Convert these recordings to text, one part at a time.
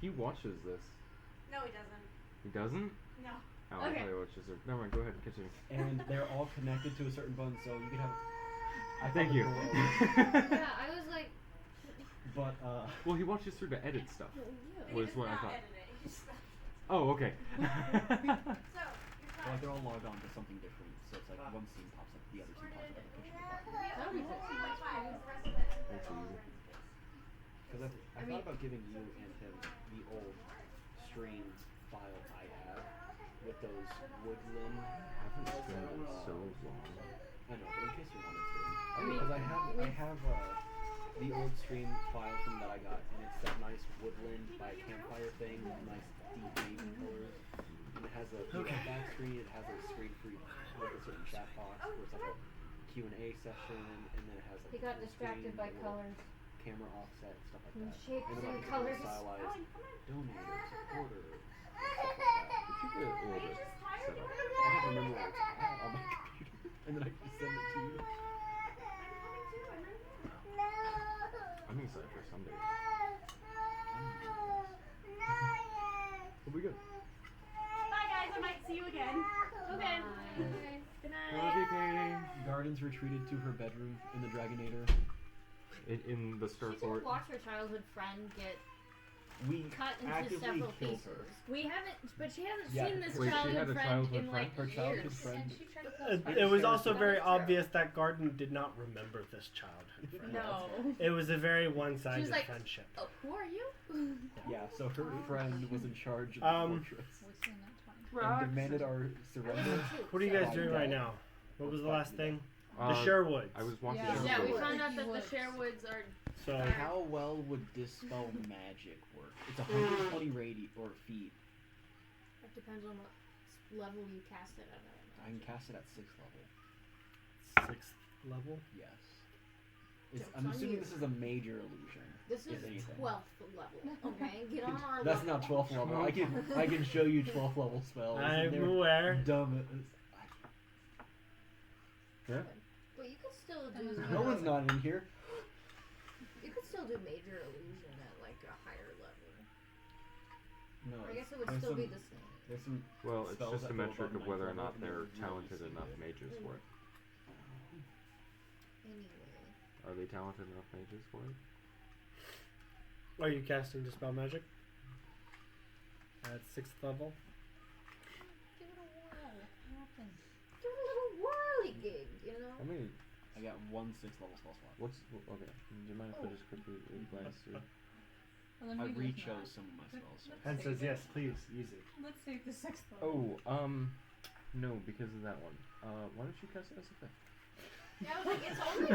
He watches this. No, he doesn't. He doesn't? No. Oh, okay. I thought he watches it. Never mind, go ahead and continue. And they're all connected to a certain button, so you can have... Thank you. Yeah, I was like... But, Well, he watches through to edit stuff. He Was does what I not thought. edit it. He just... Oh, okay. Like they're all logged on to something different, so it's like one scene pops up, the other scene pops up, and That would be because I thought about giving you and him the old stream file I have with those woodland. I haven't streamed in so long. I know, but in case you wanted to, because I have the old stream file from that I got, and it's that nice woodland by a campfire thing with nice deep navy colors. And it has a back screen, it has a screen for with a certain chat box where it's like a Q&A session, and then it has like he got distracted by colors. Camera offset, stuff like And that. shapes and and then colors. Stylized donator, supporter, stuff like that. You get a little bit set up. I have to remember where it's at on my computer, and then I can send it to you. I'm excited for Sunday. We'll be good. Bye, guys. I might see you again. Okay. Good night. Love you, Katie. Gardens retreated to her bedroom in the Dragonator. In the She did Starport. watch her childhood friend get We cut into actively several killed pieces. her. We haven't, but she hasn't Yeah. seen this Wait, she had a childhood friend childhood in like Her childhood years. friend. And she tried to pull I It was shared also that. very That's true. obvious that Garden did not remember this childhood friend. No. It was a very one-sided She was like, friendship. Oh, who are you? Yeah, so her friend was in charge of the fortress Rocks. and demanded our surrender. What are you guys doing right now? What was the last thing? The Sherwoods. I was watching Yeah. Yeah, we Sherwood. found out that the Sherwoods are. So How well would Dispel Magic work? It's 120 or feet. It depends on what level you cast it at. I can cast it at 6th level. 6th level. Yes. Joke's I'm on assuming you. this is a major illusion. This is if anything. 12th level. Okay, get on our That's level. not 12th level. I can show you 12th level spells. and I'm they're aware. Dumb. Yeah? But you could still do. No one's not in here. You could still do major illusion at like a higher level. No. Or I guess it would there's still be some- the same. There's some Well, it's spells just a that go metric above of whether or ninth not level, and they're really talented see enough it. mages for it. Anyway. Are they talented enough mages for it? Are you casting Dispel Magic? At 6th level? Give it a whirl. What happened? Give it a little whirly gig, you know? I mean, I got 1 6th level spell slot. okay. Do you mind if I just quickly glance through? Well, then I we just re-chose not. some of my spells. And says yes, please use it. Let's save the 6th level. Oh, no, because of that one. Why don't you cast it as a 5th? Yeah, I was like, it's only.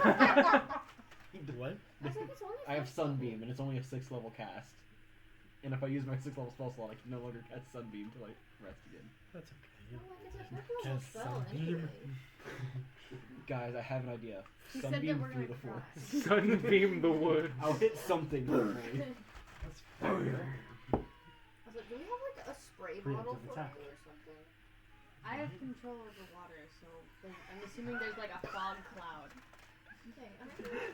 What? I was like, it's only. I have first level. Sunbeam, and it's only a 6th level cast. And if I use my 6th level spell slot, I can no longer cast Sunbeam till I rest again. That's okay. Oh, like it's a first level Cast spell Sunbeam. anyway. Guys, I have an idea. He said that Sunbeam we're through gonna the forest. cry. Sunbeam the wood. I'll hit something hopefully. That's Oh, fire. yeah. I was like, do we have like a spray bottle Preemptive for attack. it or something? I have control of the water, so I'm assuming there's like a fog cloud Okay,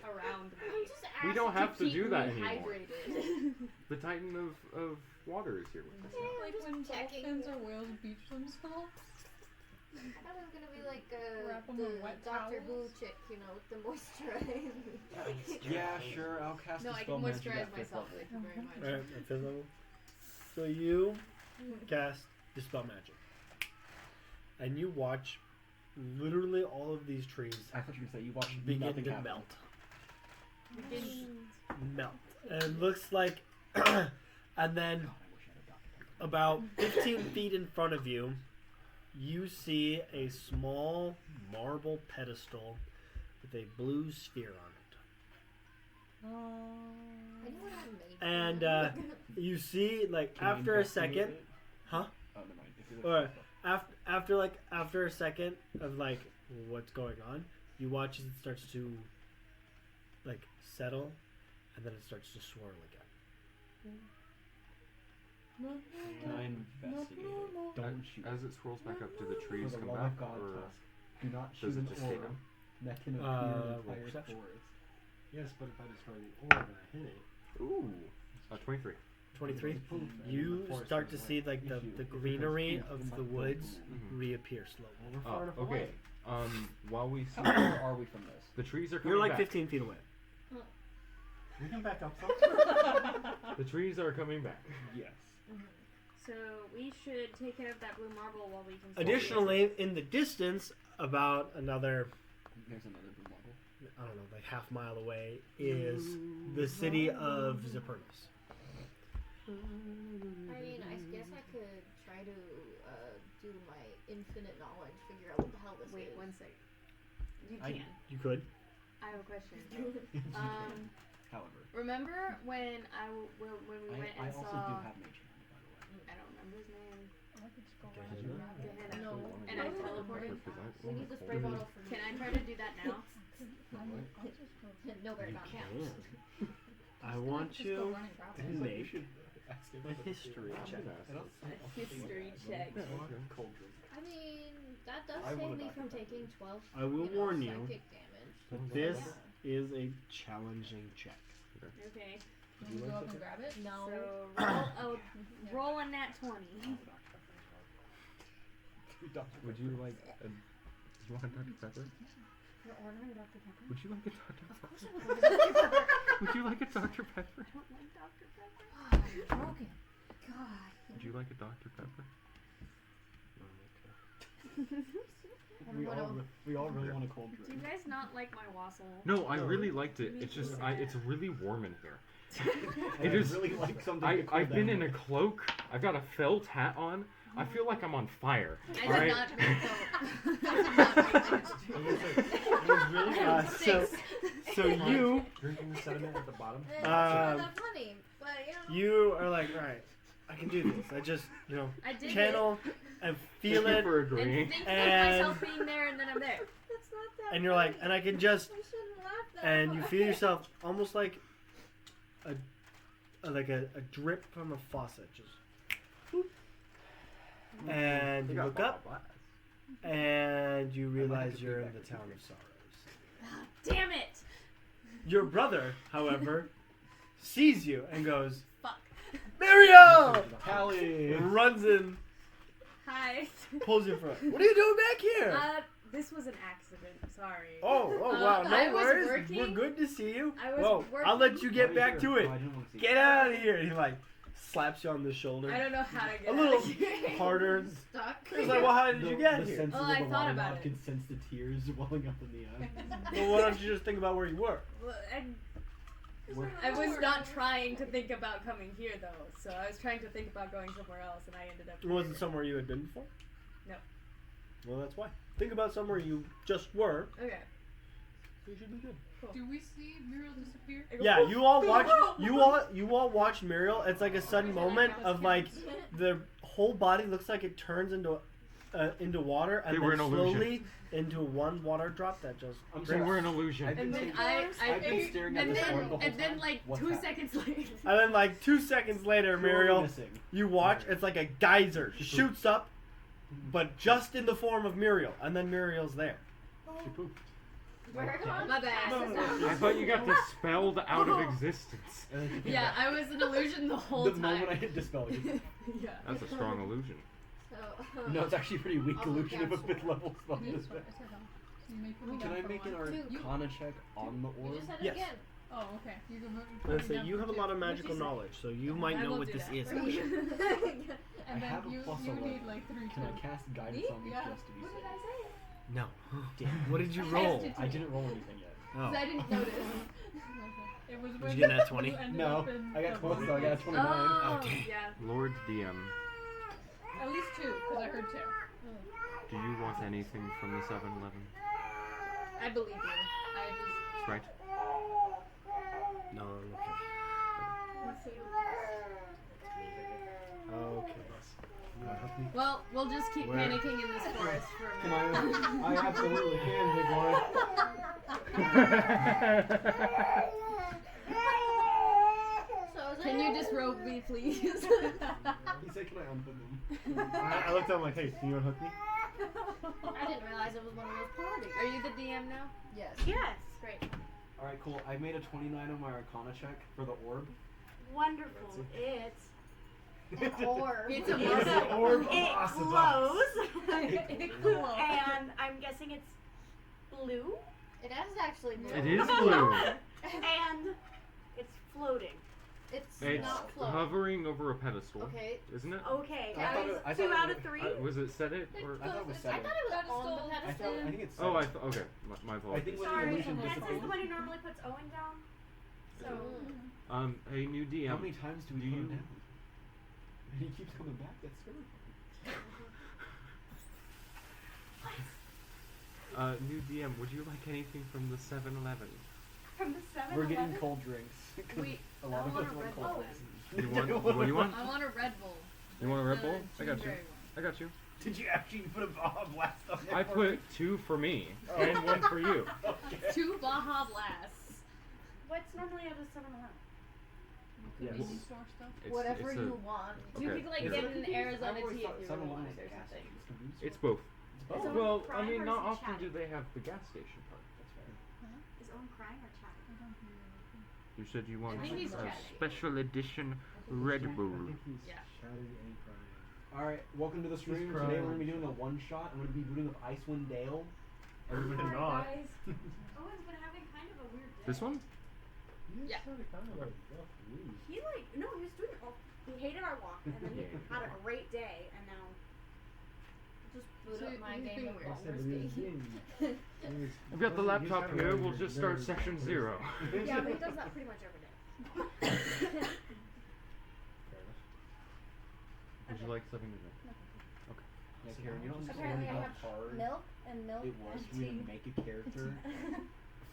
around me. I'm just asking. We don't have to keep do that me anymore. hydrated. The Titan of water is here with us now. Like just when checking. dolphins or whales beach themselves. I thought it was gonna be like Wrap 'em the in wet Dr. Blue towels. chick, you know, with the moisturize. Yeah, sure. I'll cast No, the I spell can magic moisturize at 5th myself. level. Thank you very much. Alright, at 5th level. So you cast Dispel Magic. And you watch literally all of these trees I thought you were going to say you watched begin nothing to happen. melt. Begin- Melt. And it looks like and then God, I wish I had a doctor. about 15 feet in front of you, you see a small marble pedestal with a blue sphere on it. And you see, like, Can I after a investigate second, it? huh? Oh, never mind. If you're Or after a second of like what's going on, you watch as it starts to like settle, and then it starts to swirl again. Can I investigate it? Don't shoot. As it swirls back up, do the For trees the come love back, of God, or Tusk, do not shoot does it an just stay orb down? that can appear roll in the entire perception. forest. Yes, but if I destroy the orb and I hit it, Ooh, 23. 23. You start to see like the greenery of the woods reappear slowly. Okay. While we see, How far are we from this? the trees are coming You're like back. 15 feet away. We can back up. The trees are coming back. Yes. So we should take care of that blue marble while we can. Additionally, in the distance, about another, There's another blue marble. I don't know, like half mile away, is the city of Zapernus. I mean, I guess I could try to do my infinite knowledge, figure out what the hell this Wait is. 1 sec. You can. You could. I have a question. However, Remember when when we went I and also saw? do have mage hand, by the way. I don't remember his name. Gehenna. Gehenna. No. And I teleported. We need the spray bottle for Can I try to do that now? No, they're not counts. I want you to You make should ask him. a history check. History check. Cauldron. I mean, that does I save wanna me knock from it down. taking 12. I will warn you psychic damage. that this is a challenging check. Okay. Can you go up and grab it? No. So roll a nat 20. Would you like a? You want a Dr. Pepper? You're ordering a Dr. Pepper? Would you like a Dr. Of course Pepper? I would like Dr. Pepper. Would you like a Dr. Pepper? I don't like Dr. Pepper. I'm broken. God. Would you like a Dr. Pepper? We all really want a cold Do you drink. guys not like my wassail? No, I really liked it. It's just it's really warm in here. It I is. really like something to cool I've been down in a with. cloak. I've got a felt hat on. I feel like I'm on fire. I Alright? did not make those. I It was really So you drinking the sediment at the bottom. It's not that funny, but you are like, right, I can do this. I just I did channel and feel Thank you it, for it and agreeing. think And- of myself being there and then I'm there. It's not that and you're like, and I can just, I shouldn't laugh that and you much. feel yourself almost like a drip from a faucet, just. Whoop. And you look up, and you realize you're in the town of sorrows. Damn it! Your brother, however, sees you and goes, Fuck. Muriel! Callie! Runs in, Hi. pulls you in front. What are you doing back here? This was an accident. Sorry. Oh, wow, no I was worries. working- We're good to see you. I was Whoa, I'll working- let you get back to it. Oh, I didn't want to see Get out of here. And he like slaps you on the shoulder. I don't know how to get A out little of here. harder. Stuck. He's like, well, how did you get the here? senses Well, of I a thought waterlogged about it. can sense the tears welling up in the eye. Well, why don't you just think about where you were? Well, We're- I was not trying to think about coming here though, so I was trying to think about going somewhere else, and I ended up. It wasn't somewhere you had been before? No. Well, that's why. Think about somewhere you just were. Okay. You should be good. Do we see Muriel disappear? Yeah, you all watch. You all watch Muriel. It's like a sudden moment of like the whole body looks like it turns into water, and They were then an illusion. slowly into one water drop that just. I'm They sorry. were an illusion. I've been And then taking- I've been staring at and this then, orb the whole and then time. like What's 2 happening? seconds later. And then like 2 seconds later, Who are we Muriel, missing? you watch. It's like a geyser shoots up, but just in the form of Muriel, and then Muriel's there. She pooped. My bad. I thought you got dispelled out of existence. And then she came Yeah, back. I was an illusion the whole The time. moment I hit dispel you. Yeah. That's a strong illusion. So, No, it's actually a pretty weak I'll illusion if a cancel. mid-level spell This is one, there. it's okay. You may put me Can down I for make an one. Arcana check on the you orb? just said it Yes. again. Oh, okay. You can Let's say you have a lot of magical say? knowledge, so you might I know will what do this that. is. And I then have a you plus need 11. like 3 Can I too. cast guidance Me? on me Yeah. just to be What did safe? I say? No. Damn. What did you I roll? did- I didn't roll anything yet. Oh. I didn't notice. It was Did when you get that 20? you ended No, up in I got the close water though. I got a place. 29. Oh, damn. yeah. Lord DM, At least 2, because I heard 2. do you want anything from the 7-Eleven? I believe you. I just. Right? No, okay. Okay. Well, we'll just keep Where- panicking in this forest for a Can minute. I absolutely can, big boy. So is Can it- you disrobe me, please? He said, can I unput them? I looked at him like, hey, can you unhook me? I didn't realize it was one of those parties. Are you the DM now? Yes. Yes. Great. Alright, cool. I made a 29 on my Arcana check for the orb. Wonderful. It's An orb. It's a It's marble. an orb of It ocelot. glows. And I'm guessing it's blue. It is actually blue. It is blue. And it's floating. It's It's not floating. hovering over a pedestal, Okay. isn't it? Okay, I that thought is it- I 2 thought out it of 3. Was it set it or? I thought it was I seven. thought it was Pedestal. on the I pedestal. think it's Oh, seven. okay. My I apologies. think when Sorry, the illusion that says dissipates. the one who normally puts Owen down. So, Hey, new DM. How many times do we Do put you- him down? And he keeps coming back. That's scary. New DM. Would you like anything from the 7-Eleven? from the 7 We're getting cold drinks. 'cause Wait, a lot I of want us a want Red cold Bull. drinks. You want? What do you want? I want a Red Bull. You want a Red The Bull? I got you. gingerbread I got you. Did you actually put a Baja Blast on there? I put 2 for me and 1 for you. one. 2 Baja Blasts. What's normally at a 7-Eleven? Yes. Convenience store stuff. Whatever it's a- you want. Do Okay. you like Is get it- an Arizona tea if you Seven want Eleven it is or a gas something? station. It's convenience It's store. both. both. Is Owen Well, I crying mean, or not is he often do chatting? they have the gas station part. That's fair. Is Owen crying or chatting? You said you want think he's a chatting. special edition Red Bull. I think he's Yeah. shouting and crying. All right, welcome to the stream. crying. Today we're gonna be doing a one shot. I'm gonna be booting up Icewind Dale. Everybody Hi, not. guys. Owen's been having kind of a weird day. This one? He's Yeah. had a kind of a rough week. He no, he was doing he hated our walk and then he had a great day and now Just boot So up my he's game being of weird. I said, Baldur's but he was Gate. being- I've got the he's laptop kinda here. like We'll your just start nerve session person. 0. yeah, but he does that pretty much every day. Fair enough. Would you like something to drink? Yeah, Karen, you don't Apparently understand I how have hard milk and milk it was and for me tea. to make a character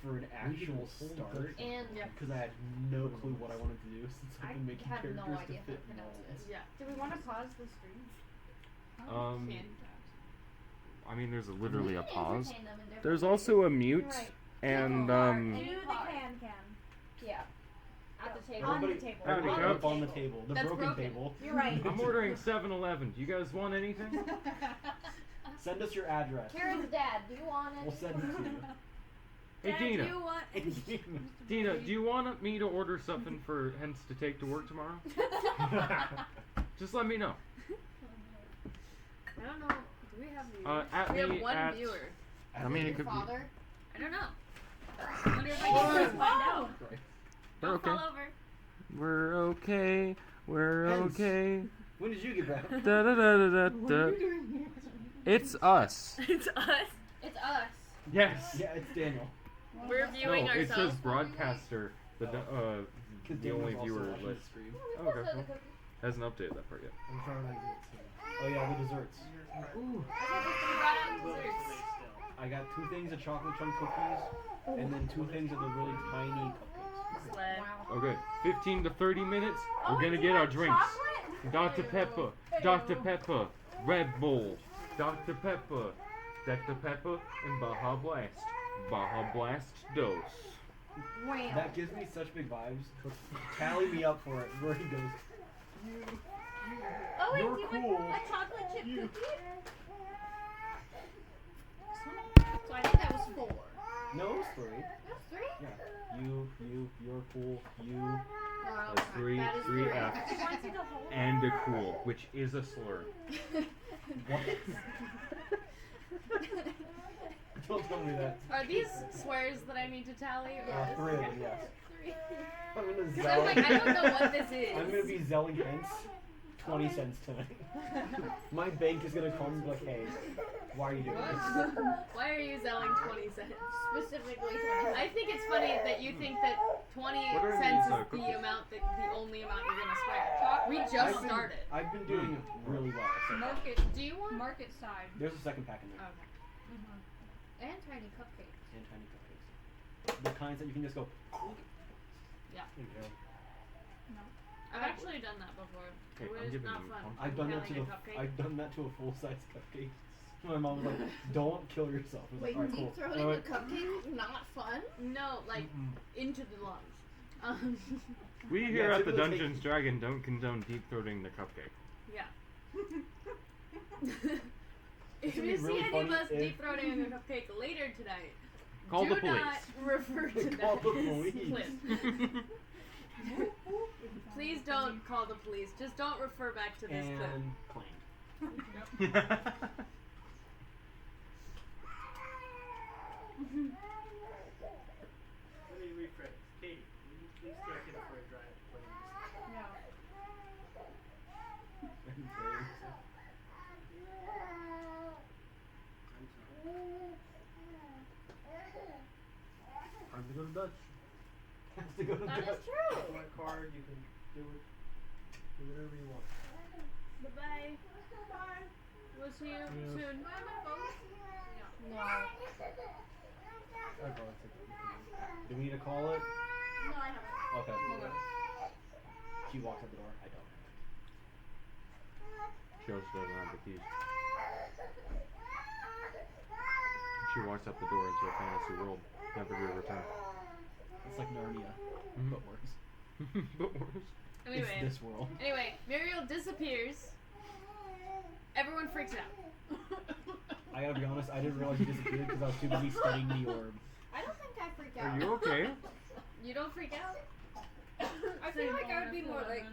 for an actual start. And Because I had no clue what I wanted to do since I've been making have characters no to idea how fit to pronounce molds. Yeah. Do we want to pause the stream? I mean, there's literally a we can pause. entertain them in different There's ways. also a mute Right. and Do um. the can. Yeah. At the table. On the Everybody, table. everybody On get the up on the table. The That's broken broken. table. You're right. I'm ordering 7-Eleven. Do you guys want anything? Send us your address. Karen's dad, do you want it? We'll send it to you. Hey Dad, Dina. do you want? Dina, do you want me to order something for Hence to take to work tomorrow? Just let me know. I don't know. Do we have viewers? At we have me one at- viewer. I mean, it Your could be. father? I don't know. I wonder if I can just find out. We're Don't okay. fall over. We're okay. We're Hence. okay. When did you get back? Da da da da da da. It's us. It's us. It's us. Yes. Yeah, it's Daniel. We're No, viewing it says ourselves. broadcaster. The Because the only Daniel's viewer also watching list the stream. Oh, okay. Well, hasn't updated that part yet. I'm trying to get Oh yeah, the desserts. We brought out desserts. I got 2 things of chocolate chunk cookies, and then 2 things of the really tiny cupcakes. Sled. Wow. Okay, 15 to 30 minutes. Oh, We're gonna do get you our want drinks. chocolate? Dr. Pepper, Dr. Pepper, Red Bull, Dr. Pepper, Dr. Pepper, and Baja Blast. Baja Blast dose. Wait. That gives me such big vibes. Tally me up for it. Where he goes. Oh wait, You're do you cool. want a chocolate chip You- cookie? So I think that was 4. No, it was 3. That's 3? Yeah. You're cool. You. Wow. That's three That is 3 3. F's. He wants you to hold it. And a cool, which is a slur. What? Don't tell me that. Are these swears that I need to tally? Or 3 of them, yes. 3. I'm gonna 'Cause I'm zell. like, I don't know what this is. I'm gonna be zelling Hence 20 cents tonight. My bank is gonna call me and be like, hey, why are you doing this? Why are you selling 20 cents? Specifically 20. I think it's funny that you think that 20 What are cents these, is cookies? the amount that the only amount you're gonna swear. We just I've been- started. I've been doing really well. So far. Market, Do you want? market side. There's a second pack in there. Okay. And tiny cupcakes. And tiny cupcakes. The kinds that you can just go. There you go. I've actually done that before. Okay, It I'm was giving not you fun. pumpkin. I've done that to Having the. a cupcake. I've done that to a full size cupcake. My mom was like, "Don't kill yourself." I was Wait, like, "Alright, deep cool." throating I a went, cupcake? Not fun? No, like into the lungs. We here Yeah, at the typically Dungeons Dragon don't condone deep throating the cupcake. Yeah. It's If gonna you be see really any of funny us if- deep throating a cupcake later tonight, Call do the police. not refer to Call that the as police. clip. Please don't call the police. Just don't refer back to this clip. And clang. Let me rephrase. Katie, will you please take it for a drive? No. Time to go to Dutch. Has to go to That is Dutch. true. My card, you can do it. Do whatever you want. Bye bye. We'll see you soon. No. I'd probably take it. Do we need to call it? No, I haven't. Okay. Okay. She walks out the door. I don't. She also doesn't have the keys. She walks out the door into a fantasy world, never to return. It's like Narnia, Mhm. but worse. But worse. Anyway. It's this world. Anyway, Muriel disappears. Everyone freaks out. I gotta be honest, I didn't realize he disappeared because I was too busy studying the orb. I don't think I freaked out. Are you okay? You don't freak out? I feel like I would be more like.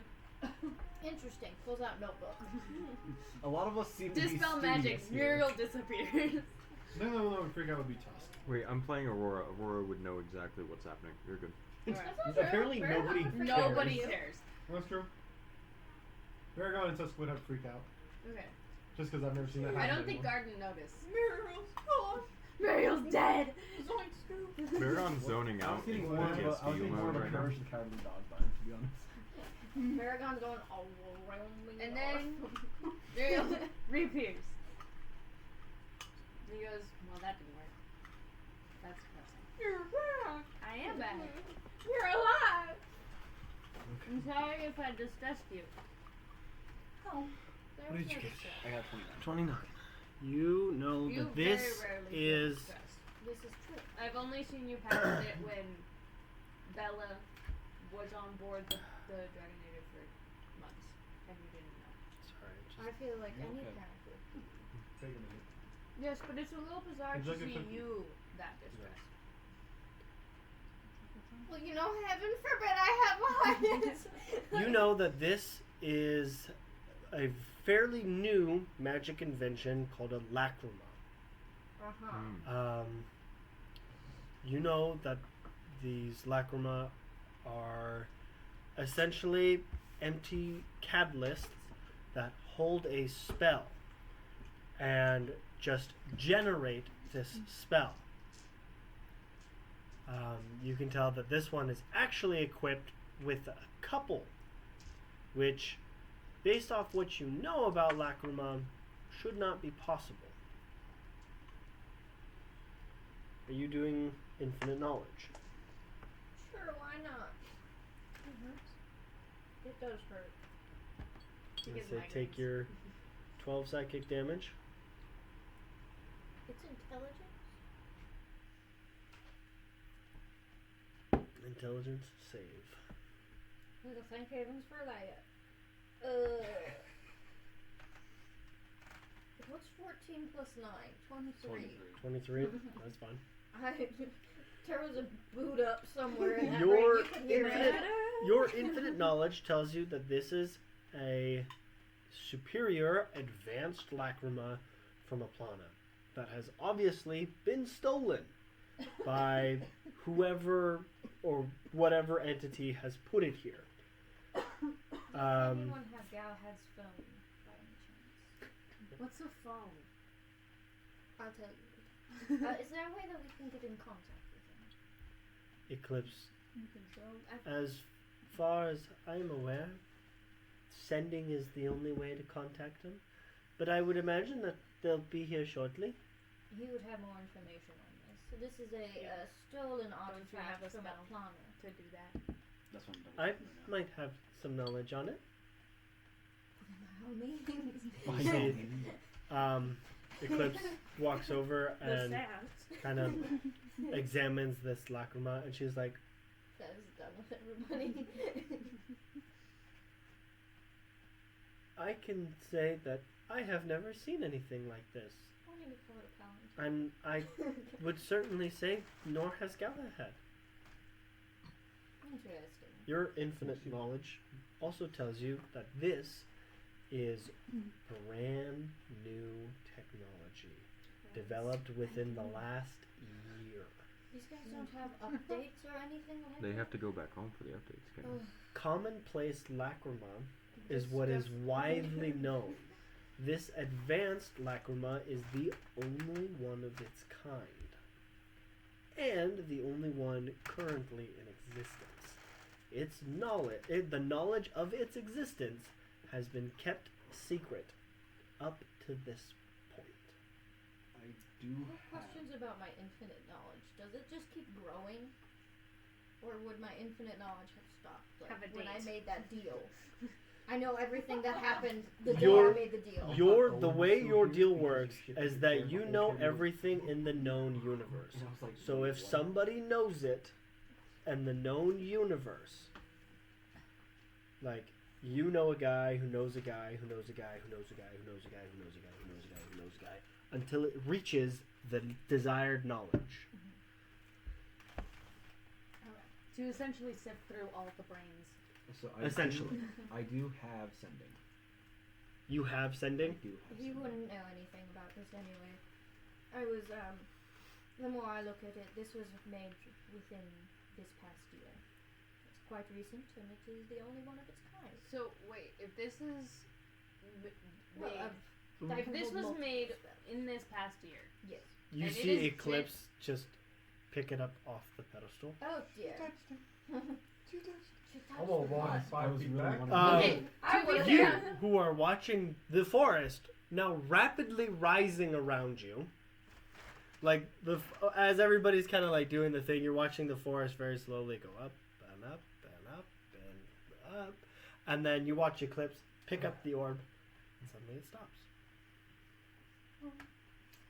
Interesting. Pulls out notebook. A lot of us seem to be Dispel magic. studious here. Muriel disappears. The only one that would freak out would be Tusk. Wait, I'm playing Aurora. Aurora would know exactly what's happening. You're good. Alright. That's not true. Apparently Very nobody well. cares. Nobody cares. That's true. Paragon and Tusk would have freak out. Okay. Just because I've never seen that happen. I don't to think anyone. Garden noticed. Muriel's gone. Muriel's dead. Paragon's zoning I out was getting in more of a, I was PTSD getting more mode of a right now. Courage and Cowardly Dog vibe, to be honest. Paragon's going all around me. And then Muriel reappears. He goes, well, that didn't work. That's depressing. You're back. I am back. You're alive. I'm sorry if I distressed you. Oh. What did you get? I got 29. 29. You know You that this very rarely feel is. distressed. This is true. I've only seen you pass it when Bella was on board the Dragonator for months, and you didn't know. Sorry. I feel like You any okay? character. Take a minute. Yes, but it's a little bizarre Would to you like see to- you that distressed. Well, you know, heaven forbid I have eyes. You know that this is a fairly new magic invention called a lacrima. Uh-huh. Mm. You know that these lacrima are essentially empty catalysts that hold a spell and just generate this spell. You can tell that this one is actually equipped with a couple, which, based off what you know about lacrima, should not be possible. Are you doing infinite knowledge? Sure, why not? It does hurt. She Let's gets say take migraines. your 12 psychic damage. It's intelligence? Intelligence save. Well, thank heavens for that. What's 14 plus 9? 23. 23. That's fine. There was a boot up somewhere in that Your brain. You could hear infinite, it. your infinite knowledge tells you that this is a superior advanced lacrima from a planet that has obviously been stolen by whoever or whatever entity has put it here. Anyone have Galahad's phone by any chance? What's a phone? I'll tell you. Is there a way that we can get in contact with him? Eclipse, You can go. as far as I'm aware, sending is the only way to contact them. But I would imagine that they'll be here shortly. He would have more information on this. So this is a stolen Don't you have artifact a from a spell planet. to do that. That's what I'm I double checking right might have some knowledge on it. By all means. now. See, Eclipse walks over and kind of examines this lacrima, and she's like, That is done with everybody. I can say that I have never seen anything like this. I'm gonna call it a paladin. I would certainly say nor has Galahad. Interesting. your infinite knowledge also tells you that this is brand new technology developed within the last year. These guys don't have updates or anything like They that? have to go back home for the updates. Kenny. Ugh. Commonplace lacrima is what is widely known. This advanced lacrima is the only one of its kind, and the only one currently in existence. The knowledge of its existence has been kept secret up to this point. I do I have questions about my infinite knowledge. Does it just keep growing? Or would my infinite knowledge have stopped Have a when I date. made that deal? I know everything that happened the day Your- I made the deal. The way your deal works is that you know everything in the known universe. And I was like, So if what? somebody knows it, and the known universe, like you know a guy who knows a guy who knows a guy who knows a guy who knows a guy who knows a guy who knows a guy who knows a guy, until it reaches the desired knowledge. To essentially sift through all the brains. So Essentially. I do have sending. You have I sending? do have He sending. wouldn't know anything about this anyway. I was, the more I look at it, this was made within this past year. It's quite recent, and it is the only one of its kind. So wait, if this is Well, made, I've if this was multiple made spells. in this past year, Yes. You And it see is Eclipse just pick it up off the pedestal. Oh dear. I'm gonna walk I 5 was feet really back. wanting okay, I to be would've- You, fair, who are watching the forest, now rapidly rising around you, like as everybody's kind of like doing the thing, you're watching the forest very slowly go up and up and up and up, and then you watch Eclipse pick up the orb, and suddenly it stops.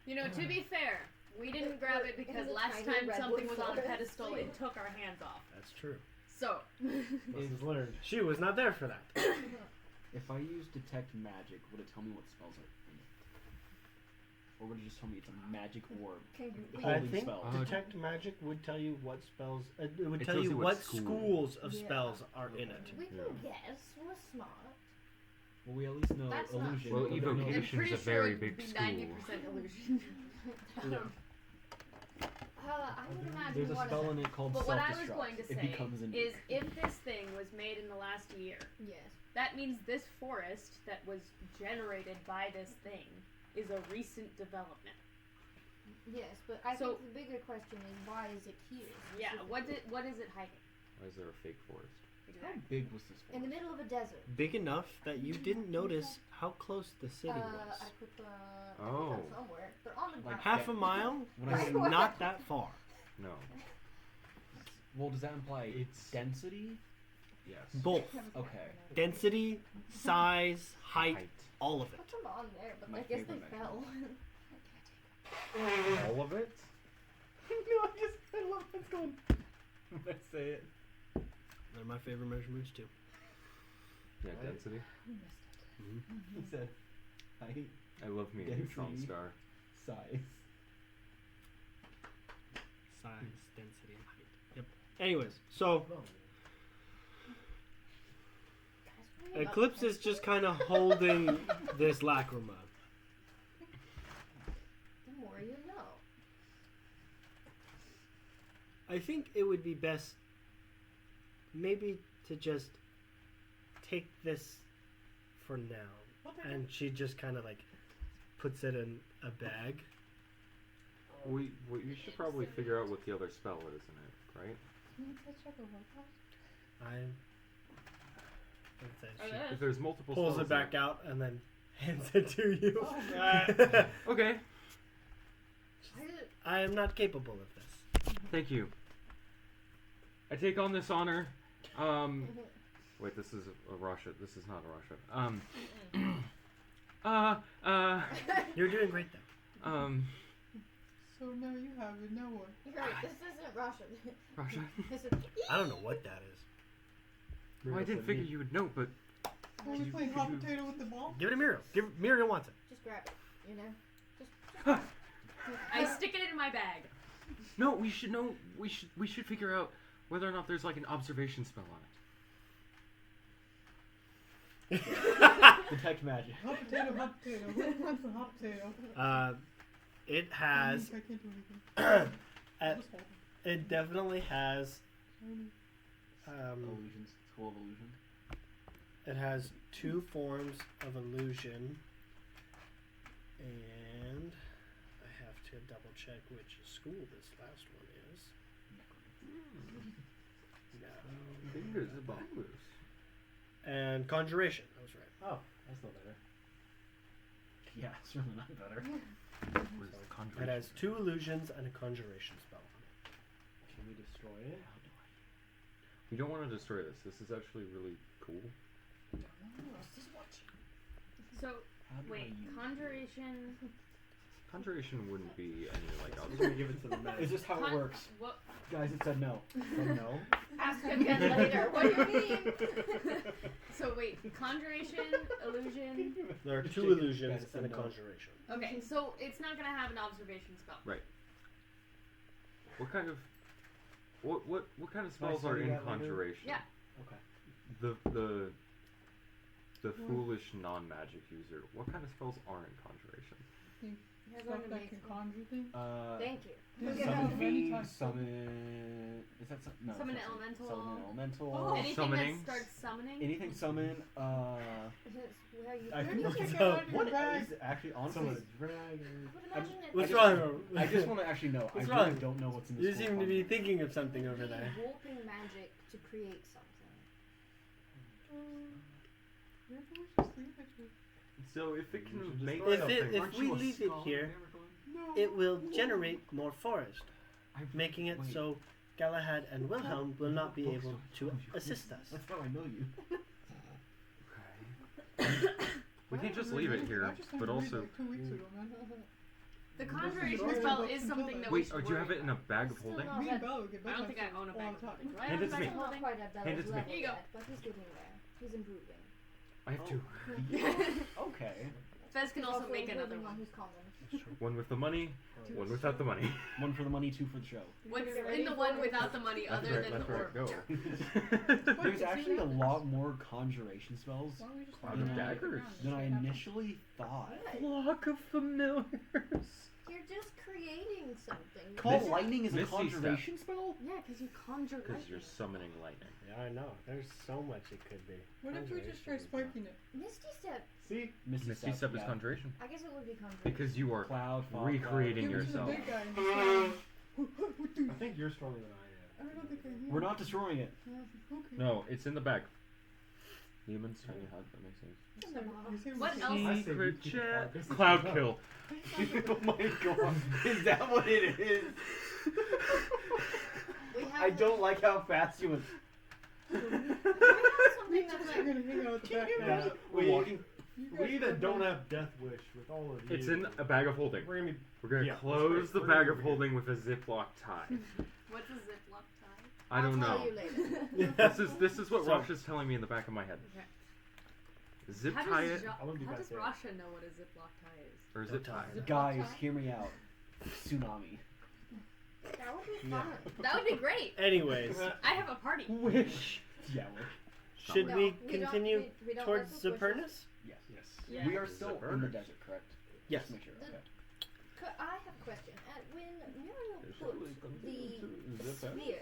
you know, to be fair, we didn't grab it because It was a last tiny time redwood something was on a forest. pedestal, it took our hands off. That's true. So, Lessons learned. She was not there for that. If I use detect magic, would it tell me what spells are in it? Or would it just tell me it's a magic orb? Can you I Holding think spells. detect magic would tell you what spells. It would It tell tells you you what what school. schools of Yeah. spells are in it. We can guess. We're smart. Well, we at least know That's not illusion. Well, but we don't know- I'm evocation- pretty a sure very it'd big be school. 90% illusion. I would imagine There's a one spell of in them. it called But what I was self-destruct. going to It say becomes in is, if this thing was made in the last year, Yes. that means this forest that was generated by this thing is a recent development. Yes, but I So- think the bigger question is why is it here? Yeah, what is it hiding? Why is there a fake forest? How big was this In the forest? middle of a desert. Big enough that you didn't notice how close the city I was. put the Oh. somewhere. They're on the ground. Half a mile When I is say- not that far. No. Well, does that imply It's- density? Yes. Both. Okay. Density, size, height, all of it. Put them on there, but My I guess they favorite fell. All of it? No, I love what's going. Let's say it. They're my favorite measurements too. Yeah, Right. density. He said height, I love me a neutron Density. star. size. Size, density, and height. Yep. Anyways, so Eclipse is just kind of holding this lacrima. The more you know. I think it would be best maybe to just take this for now. And she just kind of like puts it in a bag. We should probably figure out what the other spell is in it, right? She If there's multiple pulls spells it back in out and then hands it to you. Okay. I am not capable of this. Thank you. I take on this honor. Wait, this is a Russia. This is not a Russia. You're doing great though. So now you have it, now what? You're right, this isn't Russian. Russia. This is I don't know what that is. Well, I didn't figure you would know, but Are you playing hot potato with the ball? Give it to Muriel. Muriel wants it. just grab it, you know? I stick it in my bag. no. We should know. We should figure out whether or not there's like an observation spell on it. Detect magic. Hot potato, hot potato. Who wants a hot potato? It has. I can't do anything. Just hold It definitely has. it. Illusions. School of illusion. It has 2 forms of illusion, and I have to double check which school this last one is. No. Fingers are bubbles. And conjuration. I was right. Oh, that's not better. Yeah, it's really not better. What is the It conjuration? has 2 illusions and a conjuration spell. Can we destroy it? We don't want to destroy this. This is actually really cool. So, How do I wait, use conjuration. Conjuration wouldn't be any like I'm other. just gonna give it to the it? man. It's just how it works. What? Guys, it said no. Said no. Ask again later. What do you mean? So wait, conjuration, illusion. There are 2 Chicken. illusions Guys, and a no. conjuration. Okay, so it's not gonna have an observation spell. What kind of what kind of Can I spells are study in that later? conjuration? Yeah. Okay. The foolish non-magic user. What kind of spells are in conjuration? You're Stuff going to that make can conjure things. Thank you. Yeah, Look at summon how- fiend. Summon. Summon. Is that no? Summon it's not elemental. Summon an elemental. Oh. Anything Summoning? that starts summoning. Anything summon. That's where you I put can it. look Check it it up. out in What your bag. is actually honestly? Someone- Dragon. But imagine it. What's I wrong? I just want to actually know. What's I wrong? really don't know what's in this. You whole seem to be conjuration. thinking of something over there. Warping magic to create something. Maybe we should leave it here. So if it can should make If something, if we leave it here, No. it will generate more forest, I- making it wait. so Galahad and Wilhelm will not be able to assist us. That's how I know you. we can just leave it here, but also. Like 2 weeks ago, man. The Doesn't conjuration destroy spell the is books something until that we Wait, should or do you have worry it in a bag of holding? Still Me not and Bella get I don't think I bedtime own a all bag the of time. holding. Do I Hand own a it to bag me. of Still not holding? quite at Bella's Hand it to me. level Here you go. yet, but he's getting there. He's improving. I have 2. Okay. Fez can He's also make improving another on one. his common. One with the money, one without the money. 1 for the money, 2 for the show. What's in the one without the money other than the orb? go. There's actually a lot more conjuration spells Why don't we just Cloud leave of it daggers. than I around? initially thought. Flock of familiars. You're just creating something. Call Misty- lightning is a Misty conjuration spell? Yeah, because you conjure Because lightning. you're summoning lightning. Yeah, I know. There's so much it could be. What if we just try spiking it? Misty Step. See? Misty Misty Step is yeah. conjuration. I guess it would be conjuration. Because you are Cloud, fog, recreating Give it to the yourself. big guy and just I think you're stronger than I I don't think I can. We're not destroying it. Okay. No, it's in the bag. Humans, tiny hut, that makes sense. You say we What should- else? I say Secret we keep chat. our business Cloud up. kill. Oh my god. Is that what it is? We have I don't like how fast you went. something We're that's just like gonna hang out at the back. Yeah, We're we, walking. You guys we that go don't back. have Death Wish with all of you. It's in a bag of holding. We're gonna be. We're gonna Yeah, that's close right. the We're bag gonna of be holding with a Ziploc tie. What's a ziploc tie? I don't I'll know. tell you later. This is what So- Rosh is telling me in the back of my head. Okay. Zip How tie does, it I wouldn't be how back does there. Rasha know what a ziploc tie is? or zip tie it. Guys, hear me out. Tsunami. That would be Yeah. fun. That would be great. Anyways, I have a party. Wish. Yeah, wish. should No, we don't- continue we don't towards work with wishes. Supernus? Yes. Yes. Yeah. We are still in the Burners. desert, correct? Yes. Just make sure. Okay. I have a question. When Muriel There's put always gonna be the zip tie. sphere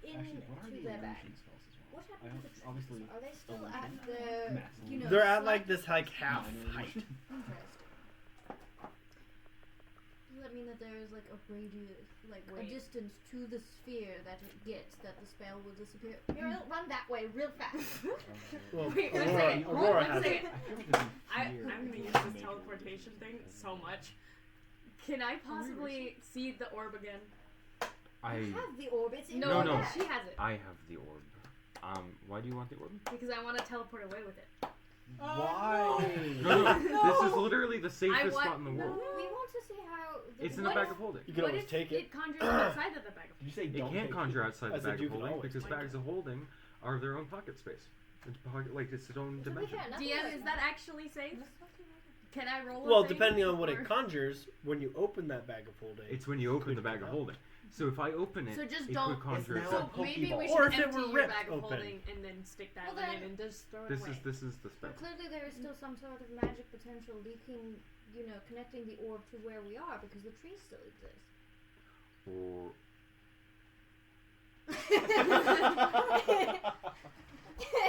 Actually, what are into the their bag, illusion spells as well? what I happened to hope- the obviously. Are they still illusion. at the, Maximum. you know, They're at slight- like this like half Minor height. illusion. Interesting. Does that mean that there is like a radius, like a Wait. distance to the sphere that it gets that the spell will disappear? Muriel, run that way real fast. Well, Wait, one Aurora, second. Aurora One has it. second. I feel like there's I'm gonna use this teleportation thing so much. Can I possibly see the orb again? I have the orb. It's in No, No, your no. bag. She has it. I have the orb. Why do you want the orb? Because I want to teleport away with it. Why? No, this is literally the safest want- spot in the world. We want to see how. It's in the What bag if- of holding. You can What always if take it. conjures outside of the bag of Did you say It don't can't take conjure it? outside I the said bag you of can holding always because take bags of holding are their own pocket space. It's pocket, like it's its own To be dimension. fair, nothing DM, like is that actually safe? Can I roll a Well, thing depending on what or- it conjures, when you open that bag of holding, It's when you open Could the bag be of out. holding. So if I open it, So just it don't- could conjure It's itself. now- So maybe we Pokeball. should Or if it empty were your ripped bag of open. holding and then stick that Well, one then- in and just throw it This away. is the spell. But clearly there is still some sort of magic potential leaking, connecting the orb to where we are because the tree still exists. Or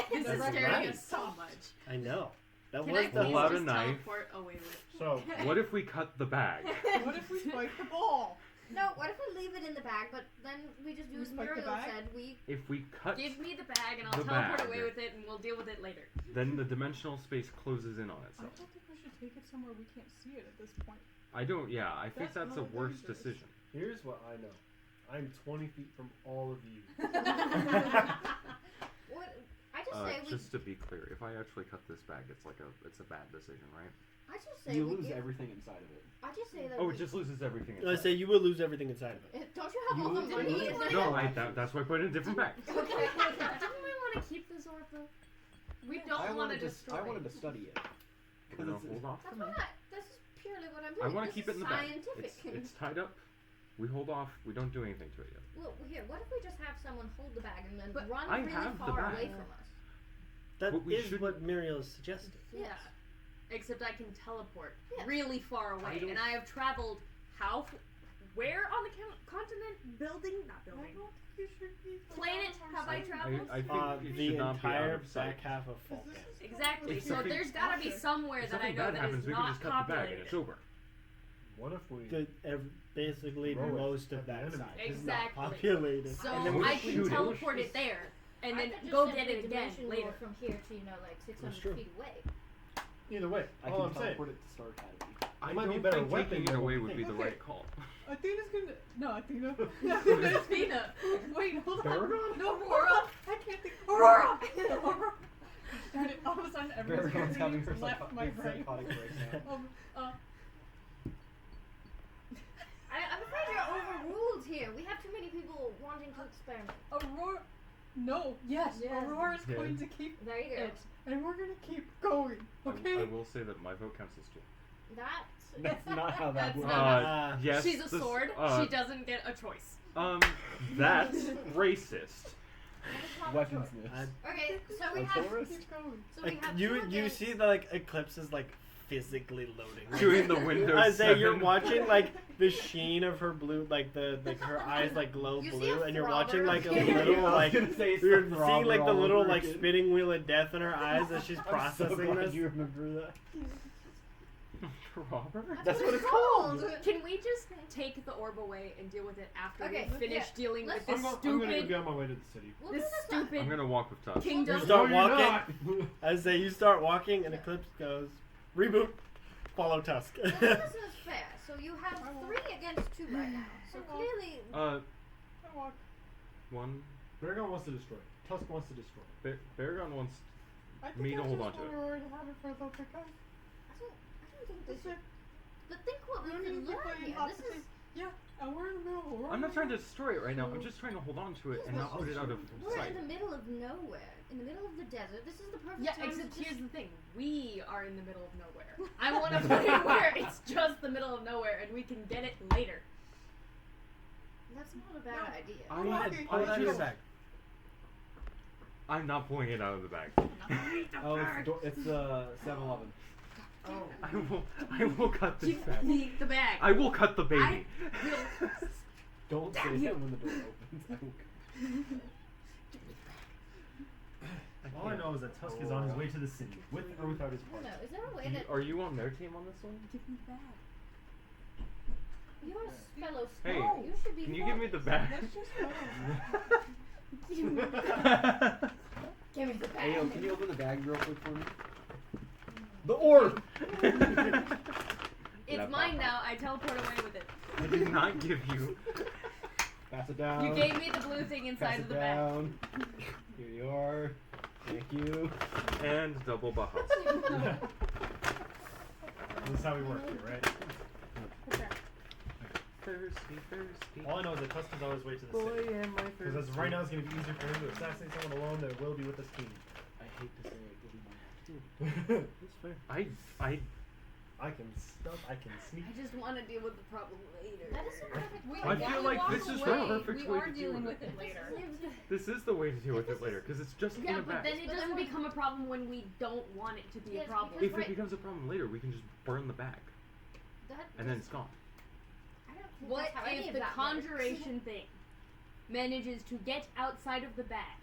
This is That's scaring right. us so much. I know. That Can was I the please Pull out a just knife. teleport away with So, what if we cut the bag? What if we spike the ball? No, what if we leave it in the bag, but then we just do We as spike the Muriel bag? said, we... If we cut, Give me the bag and I'll The teleport bag. away with it and we'll deal with it later. then the dimensional space closes in on I itself. don't think we should take it somewhere we can't see it at this point. I don't. Yeah, I think That's that's a not worse dangerous. decision. here's what I know. I'm 20 feet from all of you. What? I just say we... Just to be clear, if I actually cut this bag, it's a bad decision, right? I just say You we lose give... everything inside of it. I just say that Oh, we... it just loses everything. I inside. say you will lose everything inside of it. Don't you have You all the lose money? everything. Is that- No, that's why I put it in a different bag. Didn't we want to keep this orb though? We don't I want to wanted to. destroy I wanted it. to study it. We're gonna hold off. That's what I... This is purely what I'm doing. I want to This keep it is in the bag. scientific. It's tied up. We hold off. We don't do anything to it yet. Look, here, what if we just have someone hold the bag and then But run I really have the far bag. away from us? That But we is shouldn't- what Muriel is suggesting. Yeah. Except I can teleport Yeah. really far away, don't- and I have traveled where on the continent? Building, not building. You should be. Planet have I traveled? I think it The should not be out entire of sight. back half of Falcon. Exactly. If So something- there's gotta be somewhere If that I something know bad that happens, is we can not just cut the bag and populated. it's over. What if we? Basically, Throw it most at of the that enemy. side is not Exactly. populated. So And then we I shoot can it. teleport it there, and I then could just go simply get it again dimension later. roll from here to, like, 600 That's true. feet away. Either way, I all can I'm saying. teleport it to Star Academy. I might be don't better think weapon taking it than what away we would be think. the Okay. right call. Athena's gonna. No, Athena. Athena. Wait, hold on. Baragon? No, Aurora. I can't think. Aurora. Aurora. Darn it! All of a sudden, everyone's Baragon's having her left my brain. psychotic breakdown. I'm afraid you're overruled here. We have too many people wanting to experiment. Aurora. No. Yes. Yes. Aurora's Yeah. going to keep There you go. it, and we're gonna keep going. Okay. I will say that my vote counts as two. That's not how that That's works. not- Yes. She's a this- sword. She doesn't get a choice. That's racist. Weaponsness. Okay, so we A have... tourist? Keep going. So we have You two you against- see the like Eclipse is like physically loading. Doing the Windows I say you're 7. watching like the sheen of her blue, like her eyes like glow You see blue, a and you're throbber watching like a appear? little I was like gonna say it's you're the seeing like throbber the all little over like again. spinning wheel of death in her eyes as she's I'm so processing glad this. you remember that. Robert? That's what it's called. Can we just take the orb away and deal with it after Okay, we finish yeah. dealing with Let's- this I'm gonna stupid, be on my way to the city. We'll this do this one. stupid I'm gonna walk with Tusk. kingdom? You start No, you're walking. I say you start walking, and Eclipse goes reboot, follow Tusk. Well, this is fair. So you have 3 against 2 right now. So clearly... I walk. One. Baragon wants to destroy. Tusk wants to destroy. Baragon wants. I think Me to I hold just on to it. want Aurora to have it for a little bit, guys. I don't think That's this it. But think what we We're can gonna keep learn playing here. lots This of is... things. Yeah, and we're in the middle. We're I'm in not the trying to middle. destroy it right now. I'm just trying to hold on to it and not put it out of We're sight. in the middle of nowhere. In the middle of the desert. This is the perfect Yeah, time except to just... here's the thing. We are in the middle of nowhere. I want to put it where it's just the middle of nowhere and we can get it later. That's not a bad idea. I Go ahead, had- pull it out of your just- bag. I'm not pulling it out of the bag. Oh, it's the 7-Eleven. I will cut this Give bag. me the bag. I will cut the baby. I will. Don't say Damn you. that when the door opens. I will- All I know is that Tusk is on his way to the city, with or without his I party. don't know. Is there a way that... Are you on their team on this one? Give me the bag. You're a fellow Hey, scout. You should be... Can you give me the bag? Let's just go. Give me the bag. Hey, yo, can you open the bag real quick for me? The orb! It's mine now. I teleport away with it. I did not give you. Pass it down. You gave me the blue thing Pass inside it of the bag. down. Here you are. Thank you. And double baha. This is how we work here, right? Thirsty, thirsty. All I know is that Tusk is on his way to the city. am I Because as of right now, it's going to be easier for him to assassinate someone alone than it will be with this team. I hate to say it, but we might have to. That's fair. I I can stuff. I can sneak. I just want to deal with the problem later. That is a perfect way. I feel like this is the perfect We way are to deal dealing with with it later. This is the way to deal with it later, because it's just in Yeah, the but back. then it doesn't become a problem when we don't want it to be a Yes, problem. If it right. becomes a problem later, we can just burn the bag, and then it's gone. I don't think What that's how any if of the that works. conjuration thing manages to get outside of the bag